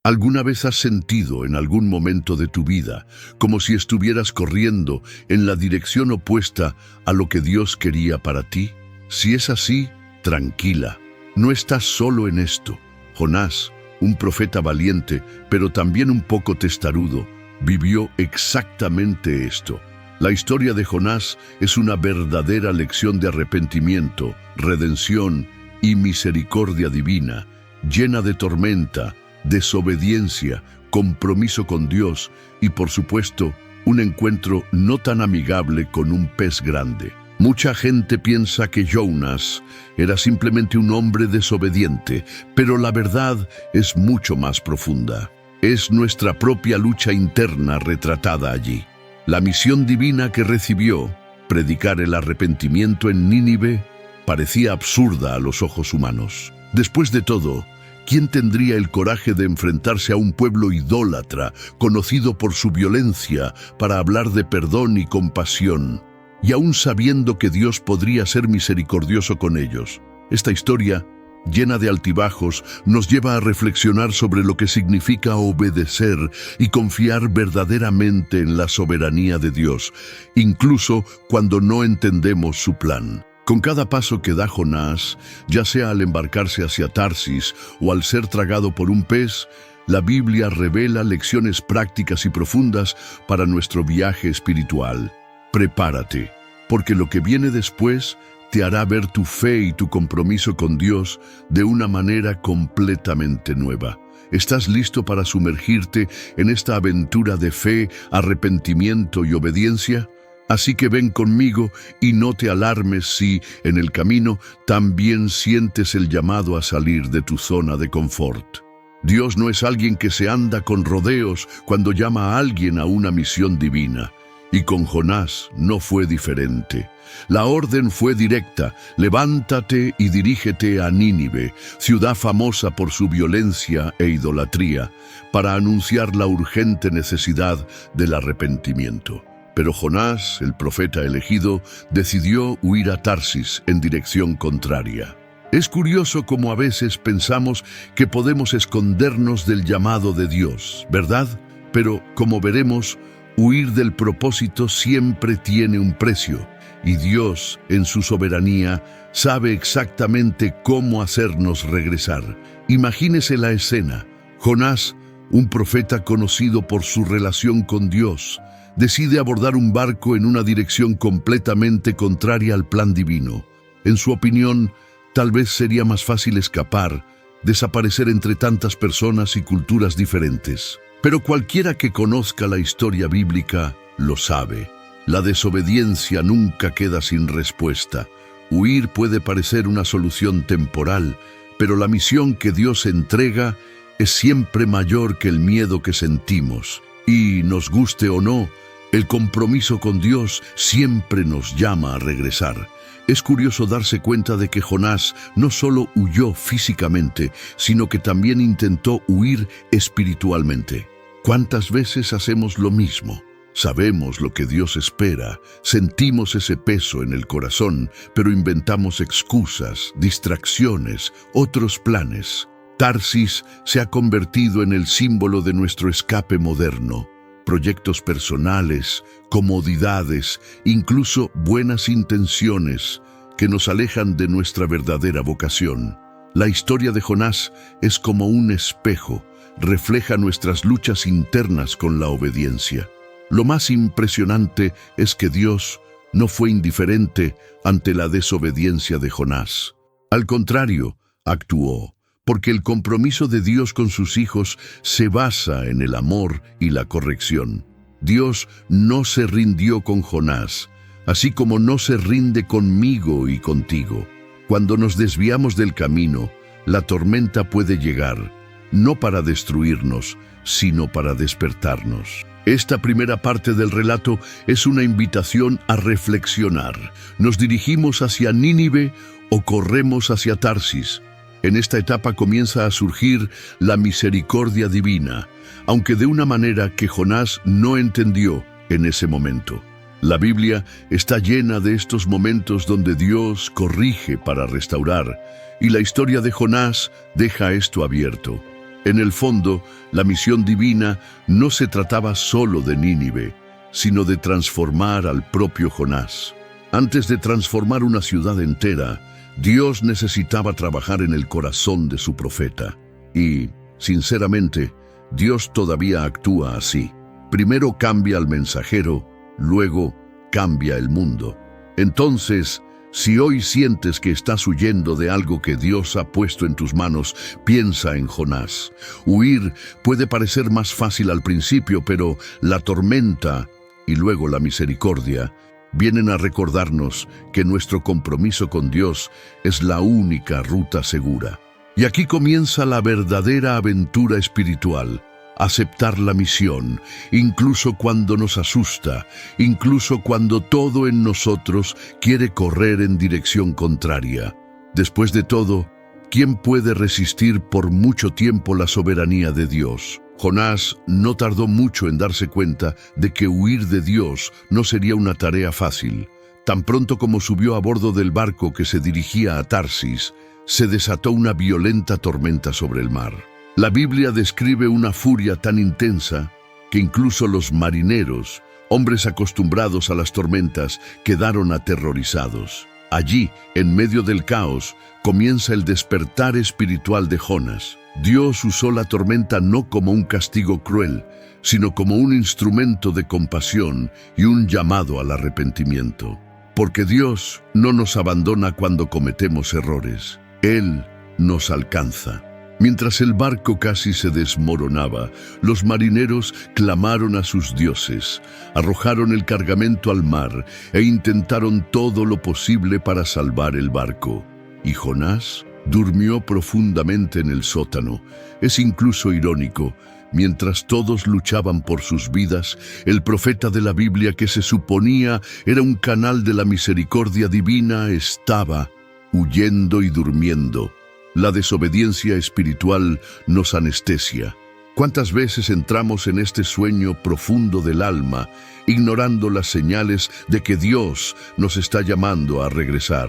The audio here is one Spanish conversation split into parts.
¿Alguna vez has sentido en algún momento de tu vida como si estuvieras corriendo en la dirección opuesta a lo que Dios quería para ti? Si es así, tranquila, no estás solo en esto. Jonás, un profeta valiente, pero también un poco testarudo, vivió exactamente esto. La historia de Jonás es una verdadera lección de arrepentimiento, redención y misericordia divina, llena de tormenta, desobediencia, compromiso con Dios y, por supuesto, un encuentro no tan amigable con un pez grande. Mucha gente piensa que Jonás era simplemente un hombre desobediente, pero la verdad es mucho más profunda. Es nuestra propia lucha interna retratada allí. La misión divina que recibió, predicar el arrepentimiento en Nínive, parecía absurda a los ojos humanos. Después de todo, ¿quién tendría el coraje de enfrentarse a un pueblo idólatra, conocido por su violencia, para hablar de perdón y compasión, y aún sabiendo que Dios podría ser misericordioso con ellos? Esta historia, llena de altibajos, nos lleva a reflexionar sobre lo que significa obedecer y confiar verdaderamente en la soberanía de Dios, incluso cuando no entendemos su plan. Con cada paso que da Jonás, ya sea al embarcarse hacia Tarsis o al ser tragado por un pez, la Biblia revela lecciones prácticas y profundas para nuestro viaje espiritual. Prepárate, porque lo que viene después te hará ver tu fe y tu compromiso con Dios de una manera completamente nueva. ¿Estás listo para sumergirte en esta aventura de fe, arrepentimiento y obediencia? Así que ven conmigo y no te alarmes si, en el camino, también sientes el llamado a salir de tu zona de confort. Dios no es alguien que se anda con rodeos cuando llama a alguien a una misión divina. Y con Jonás no fue diferente. La orden fue directa: levántate y dirígete a Nínive, ciudad famosa por su violencia e idolatría, para anunciar la urgente necesidad del arrepentimiento. Pero Jonás, el profeta elegido, decidió huir a Tarsis en dirección contraria. Es curioso cómo a veces pensamos que podemos escondernos del llamado de Dios, ¿verdad? Pero, como veremos, huir del propósito siempre tiene un precio, y Dios, en su soberanía, sabe exactamente cómo hacernos regresar. Imagínese la escena. Jonás, un profeta conocido por su relación con Dios, decide abordar un barco en una dirección completamente contraria al plan divino. En su opinión, tal vez sería más fácil escapar, desaparecer entre tantas personas y culturas diferentes. Pero cualquiera que conozca la historia bíblica lo sabe. La desobediencia nunca queda sin respuesta. Huir puede parecer una solución temporal, pero la misión que Dios entrega es siempre mayor que el miedo que sentimos. Y, nos guste o no, el compromiso con Dios siempre nos llama a regresar. Es curioso darse cuenta de que Jonás no solo huyó físicamente, sino que también intentó huir espiritualmente. ¿Cuántas veces hacemos lo mismo? Sabemos lo que Dios espera, sentimos ese peso en el corazón, pero inventamos excusas, distracciones, otros planes. Tarsis se ha convertido en el símbolo de nuestro escape moderno. Proyectos personales, comodidades, incluso buenas intenciones que nos alejan de nuestra verdadera vocación. La historia de Jonás es como un espejo, refleja nuestras luchas internas con la obediencia. Lo más impresionante es que Dios no fue indiferente ante la desobediencia de Jonás. Al contrario, actuó, porque el compromiso de Dios con sus hijos se basa en el amor y la corrección. Dios no se rindió con Jonás, así como no se rinde conmigo y contigo. Cuando nos desviamos del camino, la tormenta puede llegar, no para destruirnos, sino para despertarnos. Esta primera parte del relato es una invitación a reflexionar. ¿Nos dirigimos hacia Nínive o corremos hacia Tarsis? En esta etapa comienza a surgir la misericordia divina, aunque de una manera que Jonás no entendió en ese momento. La Biblia está llena de estos momentos donde Dios corrige para restaurar, y la historia de Jonás deja esto abierto. En el fondo, la misión divina no se trataba solo de Nínive, sino de transformar al propio Jonás. Antes de transformar una ciudad entera, Dios necesitaba trabajar en el corazón de su profeta. Y, sinceramente, Dios todavía actúa así. Primero cambia al mensajero, luego cambia el mundo. Entonces, si hoy sientes que estás huyendo de algo que Dios ha puesto en tus manos, piensa en Jonás. Huir puede parecer más fácil al principio, pero la tormenta y luego la misericordia vienen a recordarnos que nuestro compromiso con Dios es la única ruta segura. Y aquí comienza la verdadera aventura espiritual. Aceptar la misión, incluso cuando nos asusta, incluso cuando todo en nosotros quiere correr en dirección contraria. Después de todo, ¿quién puede resistir por mucho tiempo la soberanía de Dios? Jonás no tardó mucho en darse cuenta de que huir de Dios no sería una tarea fácil. Tan pronto como subió a bordo del barco que se dirigía a Tarsis, se desató una violenta tormenta sobre el mar. La Biblia describe una furia tan intensa que incluso los marineros, hombres acostumbrados a las tormentas, quedaron aterrorizados. Allí, en medio del caos, comienza el despertar espiritual de Jonás. Dios usó la tormenta no como un castigo cruel, sino como un instrumento de compasión y un llamado al arrepentimiento. Porque Dios no nos abandona cuando cometemos errores. Él nos alcanza. Mientras el barco casi se desmoronaba, los marineros clamaron a sus dioses, arrojaron el cargamento al mar e intentaron todo lo posible para salvar el barco. Y Jonás durmió profundamente en el sótano. Es incluso irónico. Mientras todos luchaban por sus vidas, el profeta de la Biblia, que se suponía era un canal de la misericordia divina, estaba huyendo y durmiendo. La desobediencia espiritual nos anestesia. ¿Cuántas veces entramos en este sueño profundo del alma, ignorando las señales de que Dios nos está llamando a regresar?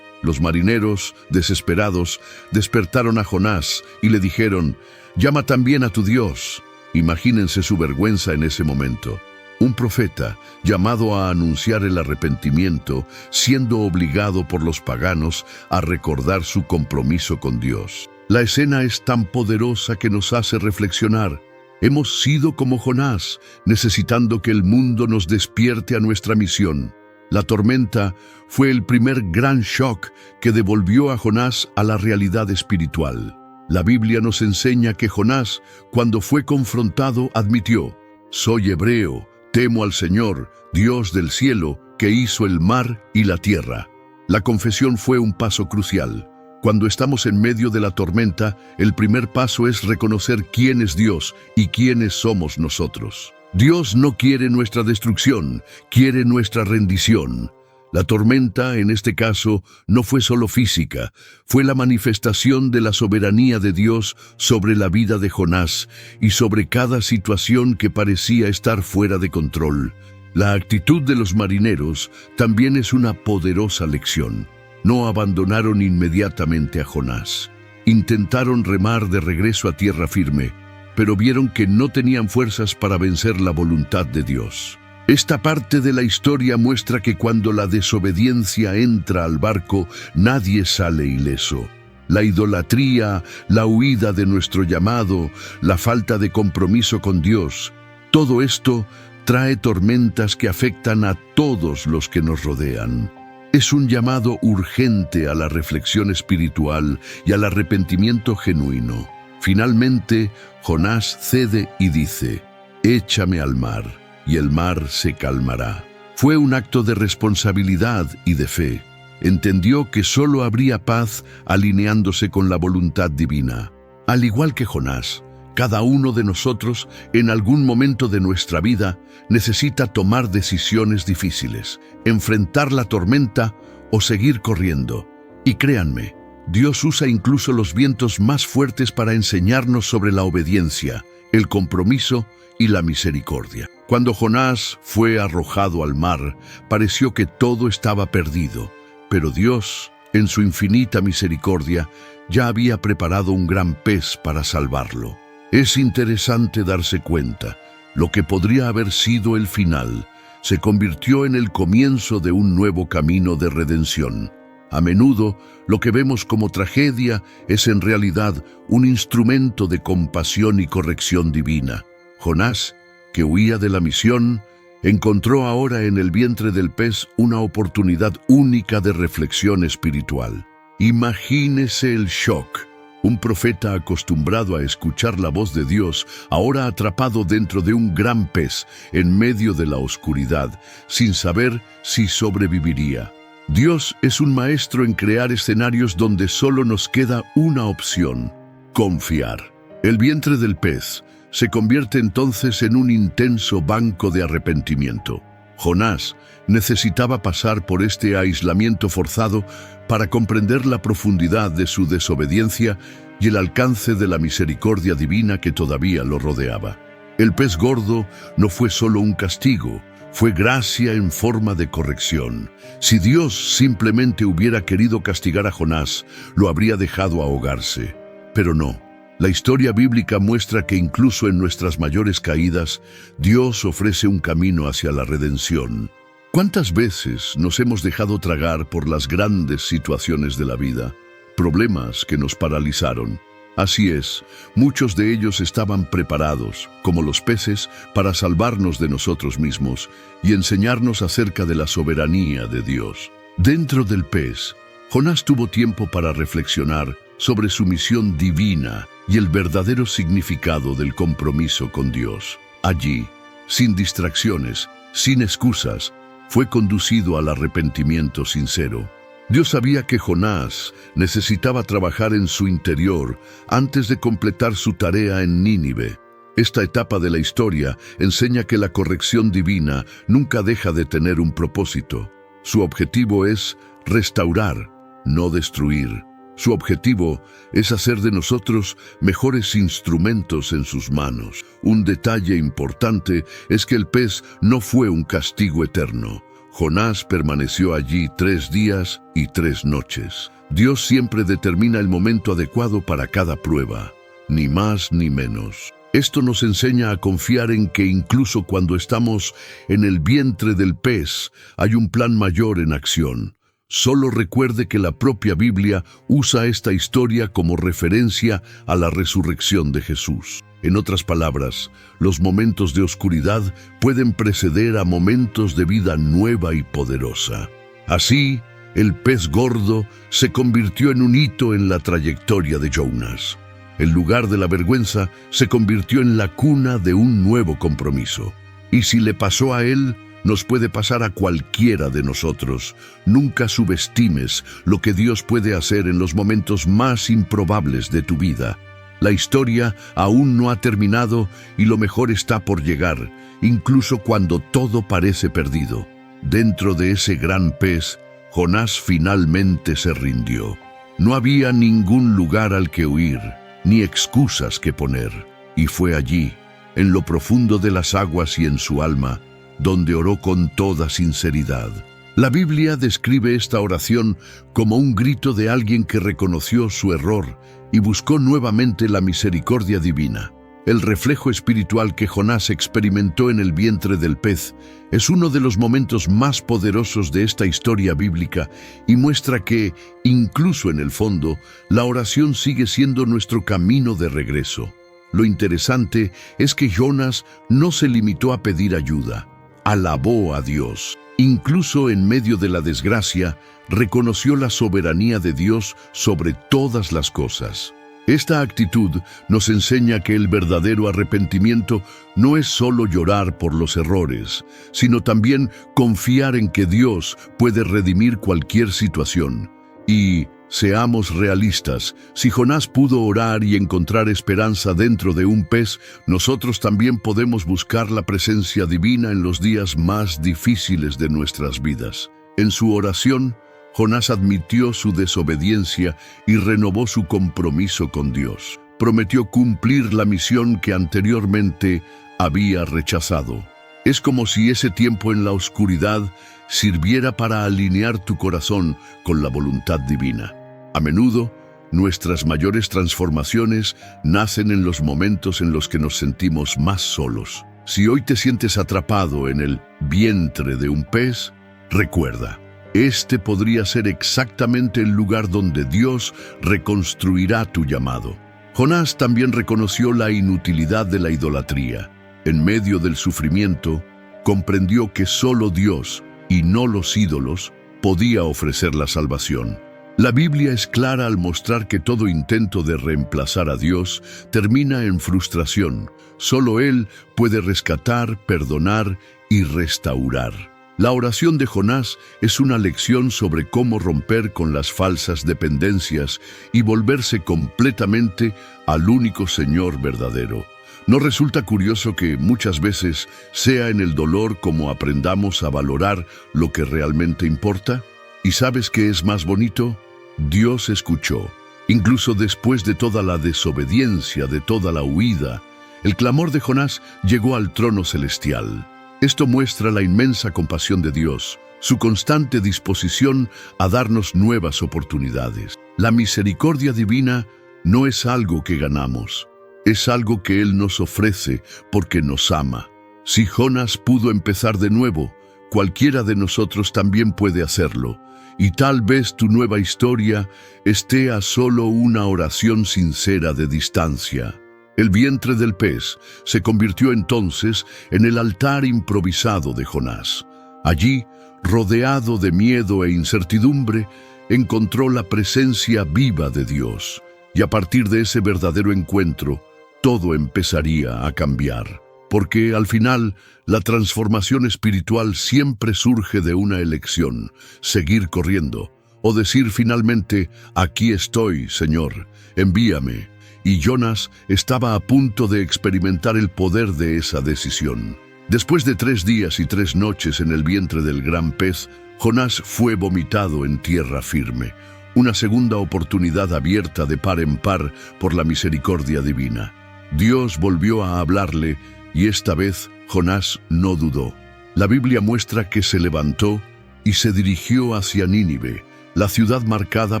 Los marineros, desesperados, despertaron a Jonás y le dijeron: «Llama también a tu Dios». Imagínense su vergüenza en ese momento. Un profeta, llamado a anunciar el arrepentimiento, siendo obligado por los paganos a recordar su compromiso con Dios. La escena es tan poderosa que nos hace reflexionar. Hemos sido como Jonás, necesitando que el mundo nos despierte a nuestra misión. La tormenta fue el primer gran shock que devolvió a Jonás a la realidad espiritual. La Biblia nos enseña que Jonás, cuando fue confrontado, admitió: «Soy hebreo, temo al Señor, Dios del cielo, que hizo el mar y la tierra». La confesión fue un paso crucial. Cuando estamos en medio de la tormenta, el primer paso es reconocer quién es Dios y quiénes somos nosotros. Dios no quiere nuestra destrucción, quiere nuestra rendición. La tormenta, en este caso, no fue solo física, fue la manifestación de la soberanía de Dios sobre la vida de Jonás y sobre cada situación que parecía estar fuera de control. La actitud de los marineros también es una poderosa lección. No abandonaron inmediatamente a Jonás. Intentaron remar de regreso a tierra firme, pero vieron que no tenían fuerzas para vencer la voluntad de Dios. Esta parte de la historia muestra que cuando la desobediencia entra al barco, nadie sale ileso. La idolatría, la huida de nuestro llamado, la falta de compromiso con Dios, todo esto trae tormentas que afectan a todos los que nos rodean. Es un llamado urgente a la reflexión espiritual y al arrepentimiento genuino. Finalmente, Jonás cede y dice: «Échame al mar, y el mar se calmará». Fue un acto de responsabilidad y de fe. Entendió que solo habría paz alineándose con la voluntad divina. Al igual que Jonás, cada uno de nosotros, en algún momento de nuestra vida, necesita tomar decisiones difíciles, enfrentar la tormenta o seguir corriendo. Y créanme, Dios usa incluso los vientos más fuertes para enseñarnos sobre la obediencia, el compromiso y la misericordia. Cuando Jonás fue arrojado al mar, pareció que todo estaba perdido, pero Dios, en su infinita misericordia, ya había preparado un gran pez para salvarlo. Es interesante darse cuenta, lo que podría haber sido el final, se convirtió en el comienzo de un nuevo camino de redención. A menudo, lo que vemos como tragedia es en realidad un instrumento de compasión y corrección divina. Jonás, que huía de la misión, encontró ahora en el vientre del pez una oportunidad única de reflexión espiritual. Imagínese el shock. Un profeta acostumbrado a escuchar la voz de Dios, ahora atrapado dentro de un gran pez, en medio de la oscuridad, sin saber si sobreviviría. Dios es un maestro en crear escenarios donde solo nos queda una opción: confiar. El vientre del pez se convierte entonces en un intenso banco de arrepentimiento. Jonás necesitaba pasar por este aislamiento forzado para comprender la profundidad de su desobediencia y el alcance de la misericordia divina que todavía lo rodeaba. El pez gordo no fue solo un castigo, fue gracia en forma de corrección. Si Dios simplemente hubiera querido castigar a Jonás, lo habría dejado ahogarse. Pero no. La historia bíblica muestra que incluso en nuestras mayores caídas, Dios ofrece un camino hacia la redención. ¿Cuántas veces nos hemos dejado tragar por las grandes situaciones de la vida? Problemas que nos paralizaron. Así es, muchos de ellos estaban preparados, como los peces, para salvarnos de nosotros mismos y enseñarnos acerca de la soberanía de Dios. Dentro del pez, Jonás tuvo tiempo para reflexionar sobre su misión divina y el verdadero significado del compromiso con Dios. Allí, sin distracciones, sin excusas, fue conducido al arrepentimiento sincero. Dios sabía que Jonás necesitaba trabajar en su interior antes de completar su tarea en Nínive. Esta etapa de la historia enseña que la corrección divina nunca deja de tener un propósito. Su objetivo es restaurar, no destruir. Su objetivo es hacer de nosotros mejores instrumentos en sus manos. Un detalle importante es que el pez no fue un castigo eterno. Jonás permaneció allí 3 días y 3 noches. Dios siempre determina el momento adecuado para cada prueba, ni más ni menos. Esto nos enseña a confiar en que incluso cuando estamos en el vientre del pez, hay un plan mayor en acción. Solo recuerde que la propia Biblia usa esta historia como referencia a la resurrección de Jesús. En otras palabras, los momentos de oscuridad pueden preceder a momentos de vida nueva y poderosa. Así, el pez gordo se convirtió en un hito en la trayectoria de Jonás. El lugar de la vergüenza se convirtió en la cuna de un nuevo compromiso. Y si le pasó a él, nos puede pasar a cualquiera de nosotros. Nunca subestimes lo que Dios puede hacer en los momentos más improbables de tu vida. La historia aún no ha terminado y lo mejor está por llegar, incluso cuando todo parece perdido. Dentro de ese gran pez, Jonás finalmente se rindió. No había ningún lugar al que huir, ni excusas que poner. Y fue allí, en lo profundo de las aguas y en su alma, donde oró con toda sinceridad. La Biblia describe esta oración como un grito de alguien que reconoció su error y buscó nuevamente la misericordia divina. El reflejo espiritual que Jonás experimentó en el vientre del pez es uno de los momentos más poderosos de esta historia bíblica y muestra que, incluso en el fondo, la oración sigue siendo nuestro camino de regreso. Lo interesante es que Jonás no se limitó a pedir ayuda. Alabó a Dios. Incluso en medio de la desgracia, reconoció la soberanía de Dios sobre todas las cosas. Esta actitud nos enseña que el verdadero arrepentimiento no es solo llorar por los errores, sino también confiar en que Dios puede redimir cualquier situación. Y seamos realistas, si Jonás pudo orar y encontrar esperanza dentro de un pez, nosotros también podemos buscar la presencia divina en los días más difíciles de nuestras vidas. En su oración, Jonás admitió su desobediencia y renovó su compromiso con Dios. Prometió cumplir la misión que anteriormente había rechazado. Es como si ese tiempo en la oscuridad sirviera para alinear tu corazón con la voluntad divina. A menudo Nuestras mayores transformaciones nacen en los momentos en los que nos sentimos más solos. Si hoy te sientes atrapado en el vientre de un pez, recuerda, este podría ser exactamente el lugar donde Dios reconstruirá tu llamado. Jonás también reconoció la inutilidad de la idolatría. En medio del sufrimiento, comprendió que solo Dios, y no los ídolos, podía ofrecer la salvación. La Biblia es clara al mostrar que todo intento de reemplazar a Dios termina en frustración. Solo Él puede rescatar, perdonar y restaurar. La oración de Jonás es una lección sobre cómo romper con las falsas dependencias y volverse completamente al único Señor verdadero. ¿No resulta curioso que muchas veces sea en el dolor como aprendamos a valorar lo que realmente importa? ¿Y sabes qué es más bonito? Dios escuchó. Incluso después de toda la desobediencia, de toda la huida, el clamor de Jonás llegó al trono celestial. Esto muestra la inmensa compasión de Dios, su constante disposición a darnos nuevas oportunidades. La misericordia divina no es algo que ganamos, es algo que Él nos ofrece porque nos ama. Si Jonás pudo empezar de nuevo, cualquiera de nosotros también puede hacerlo. Y tal vez tu nueva historia esté a solo una oración sincera de distancia. El vientre del pez se convirtió entonces en el altar improvisado de Jonás. Allí, rodeado de miedo e incertidumbre, encontró la presencia viva de Dios. Y a partir de ese verdadero encuentro, todo empezaría a cambiar. Porque al final, la transformación espiritual siempre surge de una elección: seguir corriendo, o decir finalmente, aquí estoy, Señor, envíame. Y Jonás estaba a punto de experimentar el poder de esa decisión. Después de 3 días y 3 noches en el vientre del gran pez, Jonás fue vomitado en tierra firme, una segunda oportunidad abierta de par en par por la misericordia divina. Dios volvió a hablarle, y esta vez Jonás no dudó. La Biblia muestra que se levantó y se dirigió hacia Nínive, la ciudad marcada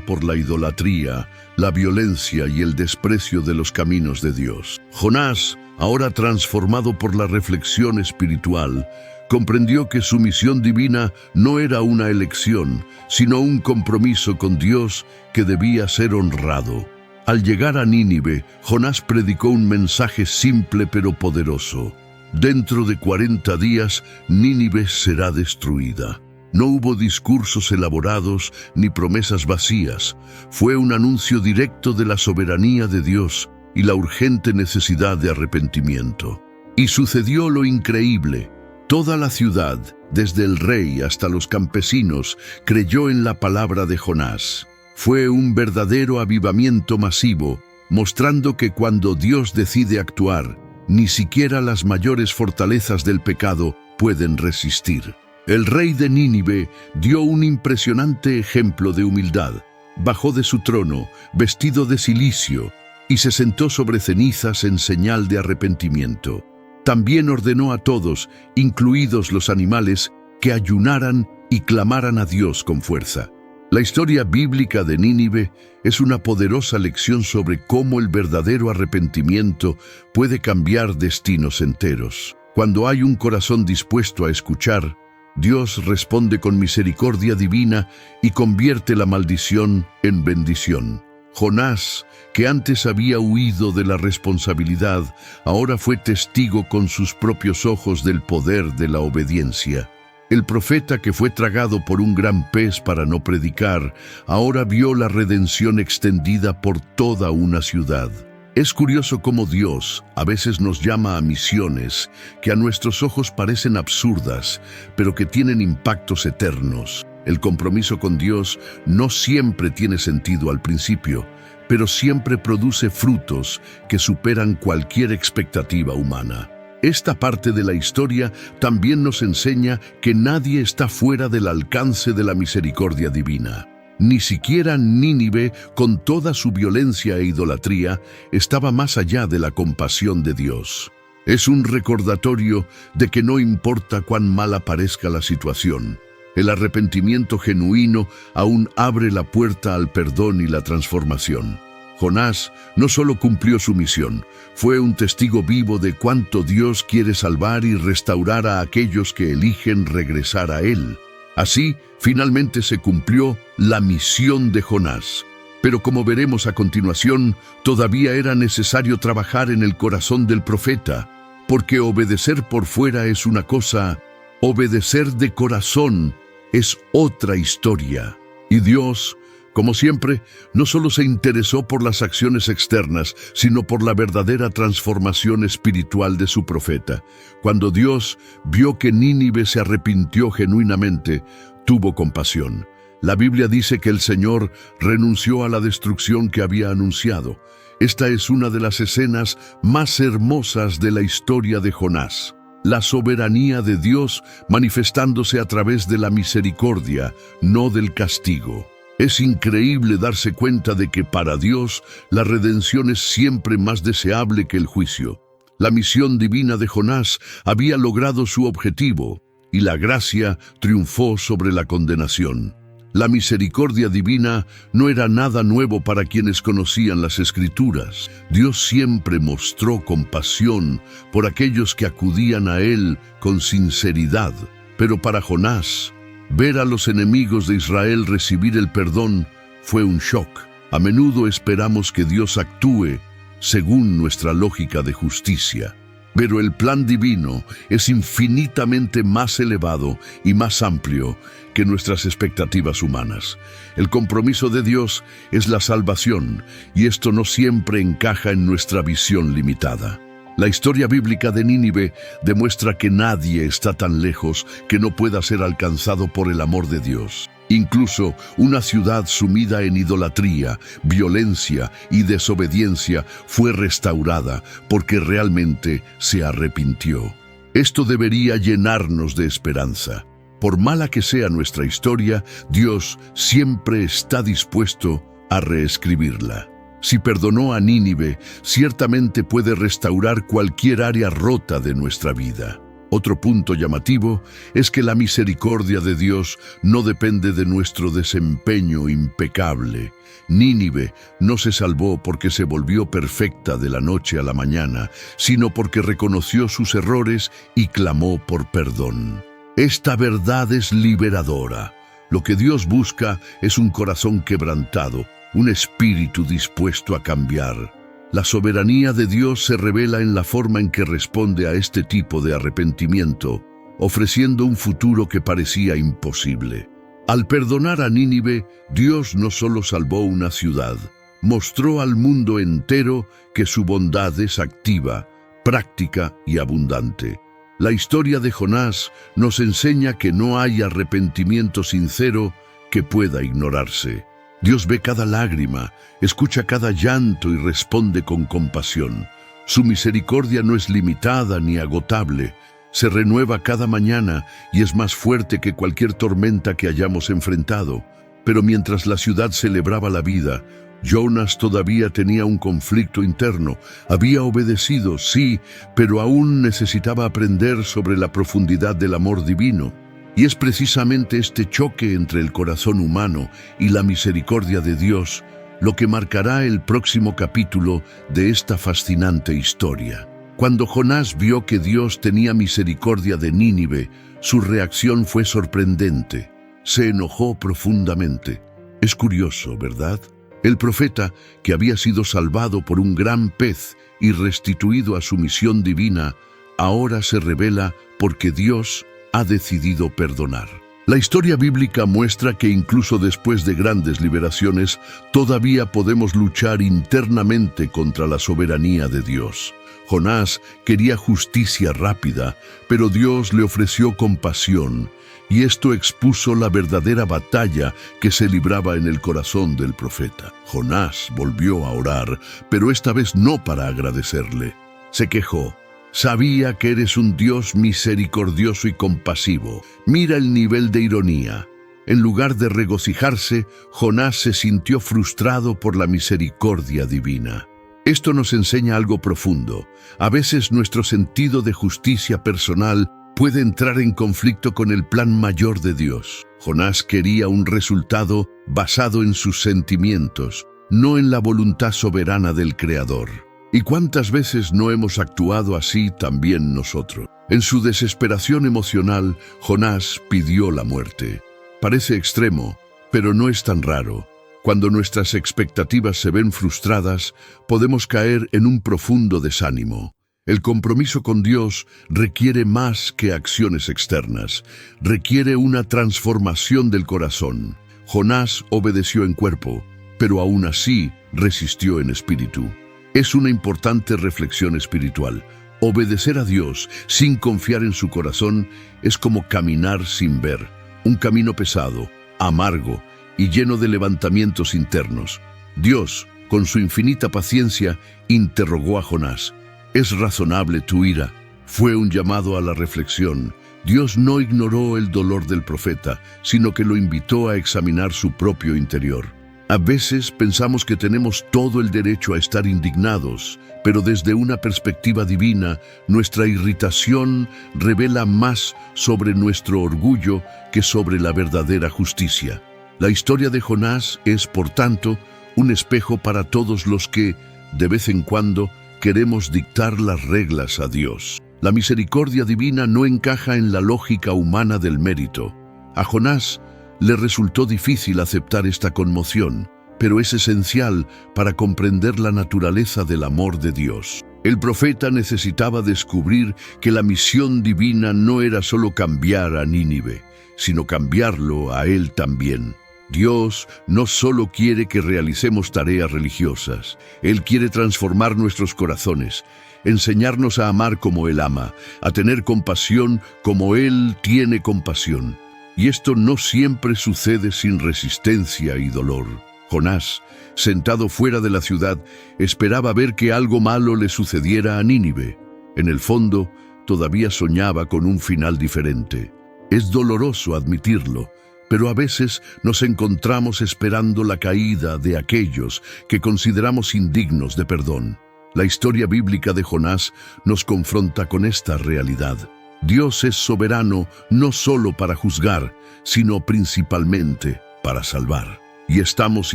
por la idolatría, la violencia y el desprecio de los caminos de Dios. Jonás, ahora transformado por la reflexión espiritual, comprendió que su misión divina no era una elección, sino un compromiso con Dios que debía ser honrado. Al llegar a Nínive, Jonás predicó un mensaje simple pero poderoso. Dentro de 40 días, Nínive será destruida. No hubo discursos elaborados ni promesas vacías. Fue un anuncio directo de la soberanía de Dios y la urgente necesidad de arrepentimiento. Y sucedió lo increíble. Toda la ciudad, desde el rey hasta los campesinos, creyó en la palabra de Jonás. Fue un verdadero avivamiento masivo, mostrando que cuando Dios decide actuar, ni siquiera las mayores fortalezas del pecado pueden resistir. El rey de Nínive dio un impresionante ejemplo de humildad. Bajó de su trono, vestido de cilicio, y se sentó sobre cenizas en señal de arrepentimiento. También ordenó a todos, incluidos los animales, que ayunaran y clamaran a Dios con fuerza. La historia bíblica de Nínive es una poderosa lección sobre cómo el verdadero arrepentimiento puede cambiar destinos enteros. Cuando hay un corazón dispuesto a escuchar, Dios responde con misericordia divina y convierte la maldición en bendición. Jonás, que antes había huido de la responsabilidad, ahora fue testigo con sus propios ojos del poder de la obediencia. El profeta que fue tragado por un gran pez para no predicar, ahora vio la redención extendida por toda una ciudad. Es curioso cómo Dios a veces nos llama a misiones que a nuestros ojos parecen absurdas, pero que tienen impactos eternos. El compromiso con Dios no siempre tiene sentido al principio, pero siempre produce frutos que superan cualquier expectativa humana. Esta parte de la historia también nos enseña que nadie está fuera del alcance de la misericordia divina. Ni siquiera Nínive, con toda su violencia e idolatría, estaba más allá de la compasión de Dios. Es un recordatorio de que no importa cuán mala parezca la situación, el arrepentimiento genuino aún abre la puerta al perdón y la transformación. Jonás no solo cumplió su misión, fue un testigo vivo de cuánto Dios quiere salvar y restaurar a aquellos que eligen regresar a Él. Así, finalmente se cumplió la misión de Jonás. Pero como veremos a continuación, todavía era necesario trabajar en el corazón del profeta, porque obedecer por fuera es una cosa, obedecer de corazón es otra historia. Y Dios, como siempre, no solo se interesó por las acciones externas, sino por la verdadera transformación espiritual de su profeta. Cuando Dios vio que Nínive se arrepintió genuinamente, tuvo compasión. La Biblia dice que el Señor renunció a la destrucción que había anunciado. Esta es una de las escenas más hermosas de la historia de Jonás. La soberanía de Dios manifestándose a través de la misericordia, no del castigo. Es increíble darse cuenta de que para Dios la redención es siempre más deseable que el juicio. La misión divina de Jonás había logrado su objetivo y la gracia triunfó sobre la condenación. La misericordia divina no era nada nuevo para quienes conocían las Escrituras. Dios siempre mostró compasión por aquellos que acudían a Él con sinceridad. Pero para Jonás, ver a los enemigos de Israel recibir el perdón fue un shock. A menudo esperamos que Dios actúe según nuestra lógica de justicia. Pero el plan divino es infinitamente más elevado y más amplio que nuestras expectativas humanas. El compromiso de Dios es la salvación, y esto no siempre encaja en nuestra visión limitada. La historia bíblica de Nínive demuestra que nadie está tan lejos que no pueda ser alcanzado por el amor de Dios. Incluso una ciudad sumida en idolatría, violencia y desobediencia fue restaurada porque realmente se arrepintió. Esto debería llenarnos de esperanza. Por mala que sea nuestra historia, Dios siempre está dispuesto a reescribirla. Si perdonó a Nínive, ciertamente puede restaurar cualquier área rota de nuestra vida. Otro punto llamativo es que la misericordia de Dios no depende de nuestro desempeño impecable. Nínive no se salvó porque se volvió perfecta de la noche a la mañana, sino porque reconoció sus errores y clamó por perdón. Esta verdad es liberadora. Lo que Dios busca es un corazón quebrantado, un espíritu dispuesto a cambiar. La soberanía de Dios se revela en la forma en que responde a este tipo de arrepentimiento, ofreciendo un futuro que parecía imposible. Al perdonar a Nínive, Dios no solo salvó una ciudad, mostró al mundo entero que su bondad es activa, práctica y abundante. La historia de Jonás nos enseña que no hay arrepentimiento sincero que pueda ignorarse. Dios ve cada lágrima, escucha cada llanto y responde con compasión. Su misericordia no es limitada ni agotable, se renueva cada mañana y es más fuerte que cualquier tormenta que hayamos enfrentado. Pero mientras la ciudad celebraba la vida, Jonás todavía tenía un conflicto interno. Había obedecido, sí, pero aún necesitaba aprender sobre la profundidad del amor divino. Y es precisamente este choque entre el corazón humano y la misericordia de Dios lo que marcará el próximo capítulo de esta fascinante historia. Cuando Jonás vio que Dios tenía misericordia de Nínive, su reacción fue sorprendente. Se enojó profundamente. Es curioso, ¿verdad? El profeta, que había sido salvado por un gran pez y restituido a su misión divina, ahora se rebela porque Dios ha decidido perdonar. La historia bíblica muestra que incluso después de grandes liberaciones, todavía podemos luchar internamente contra la soberanía de Dios. Jonás quería justicia rápida, pero Dios le ofreció compasión, y esto expuso la verdadera batalla que se libraba en el corazón del profeta. Jonás volvió a orar, pero esta vez no para agradecerle. Se quejó. Sabía que eres un Dios misericordioso y compasivo. Mira el nivel de ironía. En lugar de regocijarse, Jonás se sintió frustrado por la misericordia divina. Esto nos enseña algo profundo. A veces nuestro sentido de justicia personal puede entrar en conflicto con el plan mayor de Dios. Jonás quería un resultado basado en sus sentimientos, no en la voluntad soberana del Creador. ¿Y cuántas veces no hemos actuado así también nosotros? En su desesperación emocional, Jonás pidió la muerte. Parece extremo, pero no es tan raro. Cuando nuestras expectativas se ven frustradas, podemos caer en un profundo desánimo. El compromiso con Dios requiere más que acciones externas, requiere una transformación del corazón. Jonás obedeció en cuerpo, pero aún así resistió en espíritu. Es una importante reflexión espiritual. Obedecer a Dios sin confiar en su corazón es como caminar sin ver, un camino pesado, amargo y lleno de levantamientos internos. Dios, con su infinita paciencia, interrogó a Jonás. ¿Es razonable tu ira? Fue un llamado a la reflexión. Dios no ignoró el dolor del profeta, sino que lo invitó a examinar su propio interior. A veces pensamos que tenemos todo el derecho a estar indignados, pero desde una perspectiva divina, nuestra irritación revela más sobre nuestro orgullo que sobre la verdadera justicia. La historia de Jonás es, por tanto, un espejo para todos los que, de vez en cuando, queremos dictar las reglas a Dios. La misericordia divina no encaja en la lógica humana del mérito. A Jonás le resultó difícil aceptar esta conmoción, pero es esencial para comprender la naturaleza del amor de Dios. El profeta necesitaba descubrir que la misión divina no era solo cambiar a Nínive, sino cambiarlo a él también. Dios no solo quiere que realicemos tareas religiosas, Él quiere transformar nuestros corazones, enseñarnos a amar como Él ama, a tener compasión como Él tiene compasión. Y esto no siempre sucede sin resistencia y dolor. Jonás, sentado fuera de la ciudad, esperaba ver que algo malo le sucediera a Nínive. En el fondo, todavía soñaba con un final diferente. Es doloroso admitirlo, pero a veces nos encontramos esperando la caída de aquellos que consideramos indignos de perdón. La historia bíblica de Jonás nos confronta con esta realidad. Dios es soberano no solo para juzgar, sino principalmente para salvar. Y estamos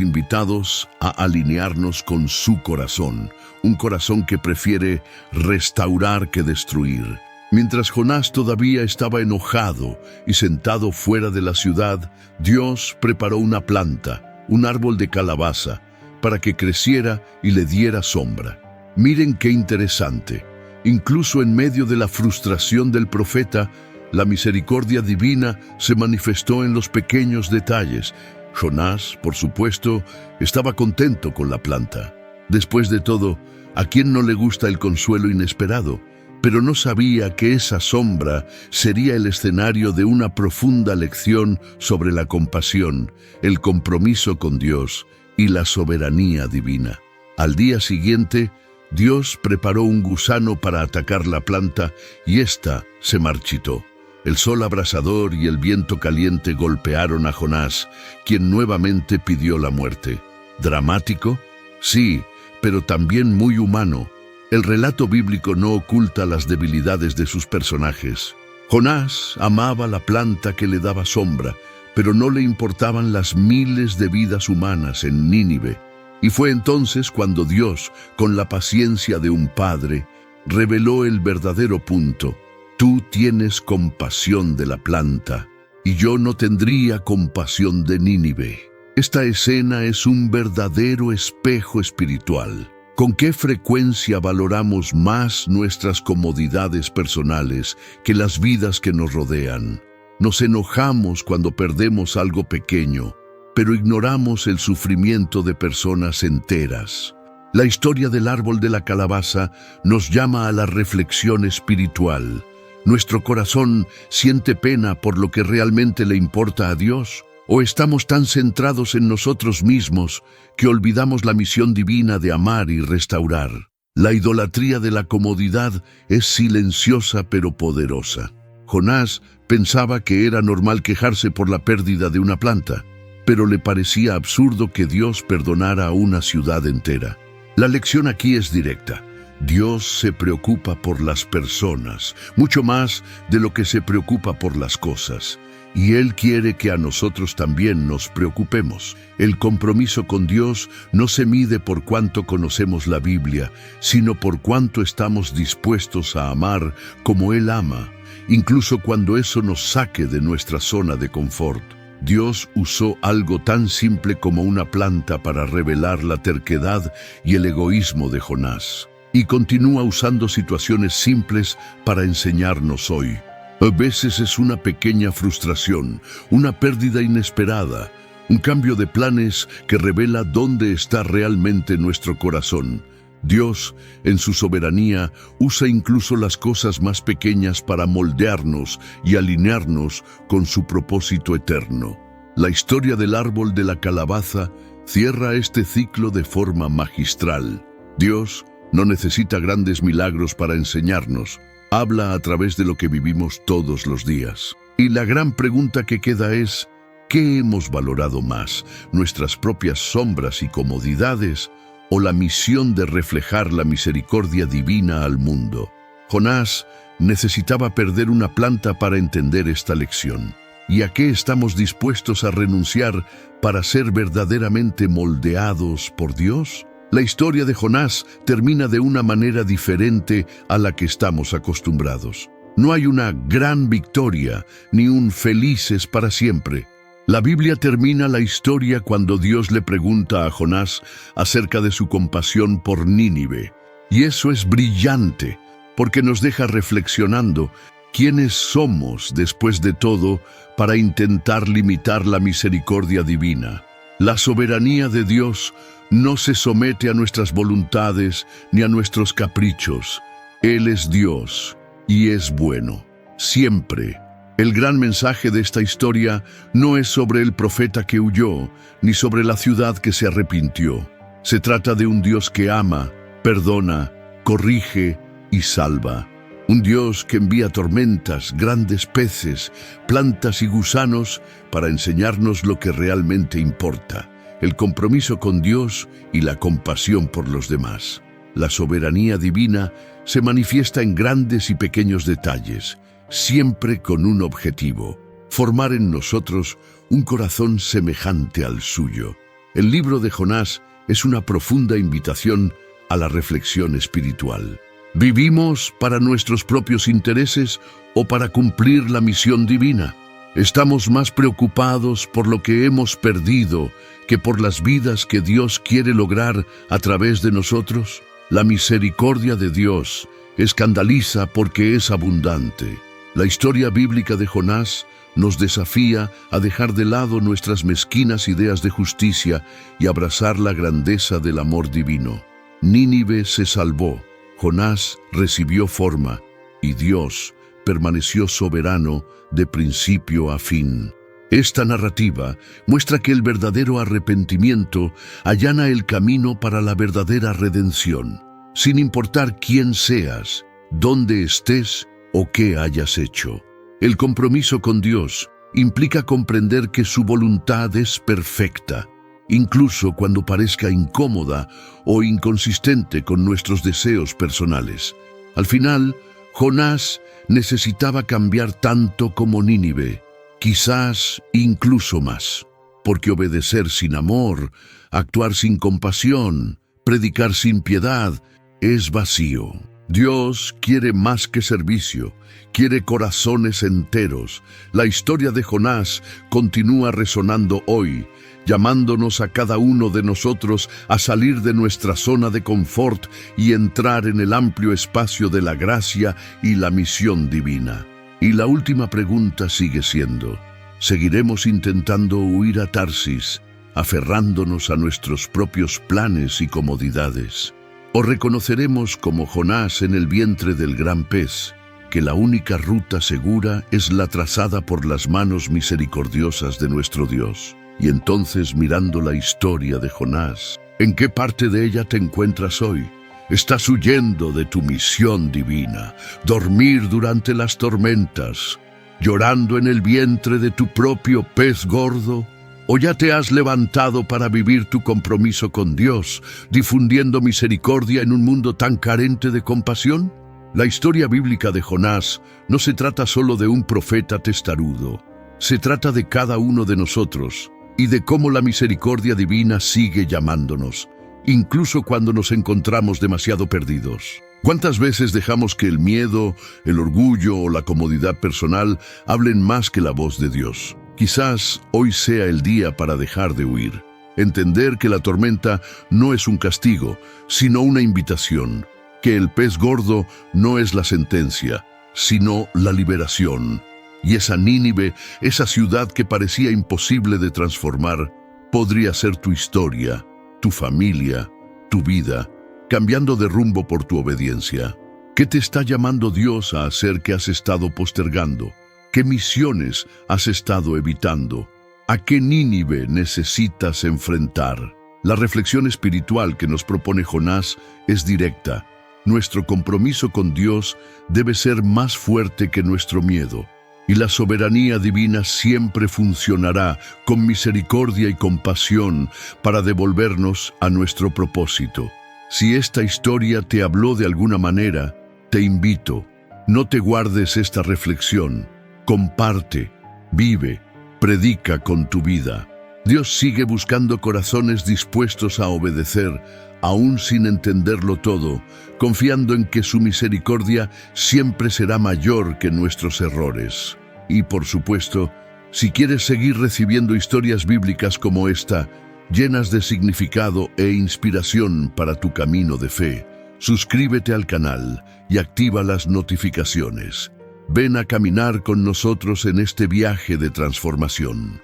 invitados a alinearnos con su corazón, un corazón que prefiere restaurar que destruir. Mientras Jonás todavía estaba enojado y sentado fuera de la ciudad, Dios preparó una planta, un árbol de calabaza, para que creciera y le diera sombra. Miren qué interesante. Incluso en medio de la frustración del profeta, la misericordia divina se manifestó en los pequeños detalles. Jonás, por supuesto, estaba contento con la planta. Después de todo, ¿a quién no le gusta el consuelo inesperado? Pero no sabía que esa sombra sería el escenario de una profunda lección sobre la compasión, el compromiso con Dios y la soberanía divina. Al día siguiente, Dios preparó un gusano para atacar la planta y ésta se marchitó. El sol abrasador y el viento caliente golpearon a Jonás, quien nuevamente pidió la muerte. ¿Dramático? Sí, pero también muy humano. El relato bíblico no oculta las debilidades de sus personajes. Jonás amaba la planta que le daba sombra, pero no le importaban las miles de vidas humanas en Nínive. Y fue entonces cuando Dios, con la paciencia de un padre, reveló el verdadero punto. Tú tienes compasión de la planta, y yo no tendría compasión de Nínive. Esta escena es un verdadero espejo espiritual. ¿Con qué frecuencia valoramos más nuestras comodidades personales que las vidas que nos rodean? Nos enojamos cuando perdemos algo pequeño, pero ignoramos el sufrimiento de personas enteras. La historia del árbol de la calabaza nos llama a la reflexión espiritual. ¿Nuestro corazón siente pena por lo que realmente le importa a Dios? ¿O estamos tan centrados en nosotros mismos que olvidamos la misión divina de amar y restaurar? La idolatría de la comodidad es silenciosa pero poderosa. Jonás pensaba que era normal quejarse por la pérdida de una planta, pero le parecía absurdo que Dios perdonara a una ciudad entera. La lección aquí es directa. Dios se preocupa por las personas, mucho más de lo que se preocupa por las cosas. y Él quiere que a nosotros también nos preocupemos. El compromiso con Dios no se mide por cuánto conocemos la Biblia, sino por cuánto estamos dispuestos a amar como Él ama, incluso cuando eso nos saque de nuestra zona de confort. Dios usó algo tan simple como una planta para revelar la terquedad y el egoísmo de Jonás, y continúa usando situaciones simples para enseñarnos hoy. A veces es una pequeña frustración, una pérdida inesperada, un cambio de planes que revela dónde está realmente nuestro corazón. Dios, en su soberanía, usa incluso las cosas más pequeñas para moldearnos y alinearnos con su propósito eterno. La historia del árbol de la calabaza cierra este ciclo de forma magistral. Dios no necesita grandes milagros para enseñarnos. Habla a través de lo que vivimos todos los días. Y la gran pregunta que queda es, ¿qué hemos valorado más? ¿Nuestras propias sombras y comodidades o la misión de reflejar la misericordia divina al mundo? Jonás necesitaba perder una planta para entender esta lección. ¿Y a qué estamos dispuestos a renunciar para ser verdaderamente moldeados por Dios? La historia de Jonás termina de una manera diferente a la que estamos acostumbrados. No hay una gran victoria, ni un felices para siempre. La Biblia termina la historia cuando Dios le pregunta a Jonás acerca de su compasión por Nínive. Y eso es brillante, porque nos deja reflexionando quiénes somos, después de todo, para intentar limitar la misericordia divina. La soberanía de Dios no se somete a nuestras voluntades ni a nuestros caprichos. Él es Dios y es bueno, siempre. El gran mensaje de esta historia no es sobre el profeta que huyó, ni sobre la ciudad que se arrepintió. Se trata de un Dios que ama, perdona, corrige y salva. Un Dios que envía tormentas, grandes peces, plantas y gusanos para enseñarnos lo que realmente importa: el compromiso con Dios y la compasión por los demás. La soberanía divina se manifiesta en grandes y pequeños detalles, siempre con un objetivo: formar en nosotros un corazón semejante al suyo. El libro de Jonás es una profunda invitación a la reflexión espiritual. ¿Vivimos para nuestros propios intereses o para cumplir la misión divina? ¿Estamos más preocupados por lo que hemos perdido que por las vidas que Dios quiere lograr a través de nosotros? La misericordia de Dios escandaliza porque es abundante. La historia bíblica de Jonás nos desafía a dejar de lado nuestras mezquinas ideas de justicia y abrazar la grandeza del amor divino. Nínive se salvó, Jonás recibió forma y Dios permaneció soberano de principio a fin. Esta narrativa muestra que el verdadero arrepentimiento allana el camino para la verdadera redención, sin importar quién seas, dónde estés o qué hayas hecho. El compromiso con Dios implica comprender que su voluntad es perfecta, incluso cuando parezca incómoda o inconsistente con nuestros deseos personales. Al final, Jonás necesitaba cambiar tanto como Nínive, quizás incluso más, porque obedecer sin amor, actuar sin compasión, predicar sin piedad, es vacío. Dios quiere más que servicio, quiere corazones enteros. La historia de Jonás continúa resonando hoy, llamándonos a cada uno de nosotros a salir de nuestra zona de confort y entrar en el amplio espacio de la gracia y la misión divina. Y la última pregunta sigue siendo: ¿seguiremos intentando huir a Tarsis, aferrándonos a nuestros propios planes y comodidades? ¿O reconoceremos, como Jonás en el vientre del gran pez, que la única ruta segura es la trazada por las manos misericordiosas de nuestro Dios? Y entonces, mirando la historia de Jonás, ¿en qué parte de ella te encuentras hoy? ¿Estás huyendo de tu misión divina, dormir durante las tormentas, llorando en el vientre de tu propio pez gordo? ¿O ya te has levantado para vivir tu compromiso con Dios, difundiendo misericordia en un mundo tan carente de compasión? La historia bíblica de Jonás no se trata solo de un profeta testarudo. Se trata de cada uno de nosotros y de cómo la misericordia divina sigue llamándonos, incluso cuando nos encontramos demasiado perdidos. ¿Cuántas veces dejamos que el miedo, el orgullo o la comodidad personal hablen más que la voz de Dios? Quizás hoy sea el día para dejar de huir, entender que la tormenta no es un castigo, sino una invitación, que el pez gordo no es la sentencia, sino la liberación. Y esa Nínive, esa ciudad que parecía imposible de transformar, podría ser tu historia, tu familia, tu vida, cambiando de rumbo por tu obediencia. ¿Qué te está llamando Dios a hacer que has estado postergando? ¿Qué misiones has estado evitando? ¿A qué Nínive necesitas enfrentar? La reflexión espiritual que nos propone Jonás es directa. Nuestro compromiso con Dios debe ser más fuerte que nuestro miedo. Y la soberanía divina siempre funcionará con misericordia y compasión para devolvernos a nuestro propósito. Si esta historia te habló de alguna manera, te invito, no te guardes esta reflexión. Comparte, vive, predica con tu vida. Dios sigue buscando corazones dispuestos a obedecer, aún sin entenderlo todo, confiando en que su misericordia siempre será mayor que nuestros errores. Y por supuesto, si quieres seguir recibiendo historias bíblicas como esta, llenas de significado e inspiración para tu camino de fe, suscríbete al canal y activa las notificaciones. Ven a caminar con nosotros en este viaje de transformación.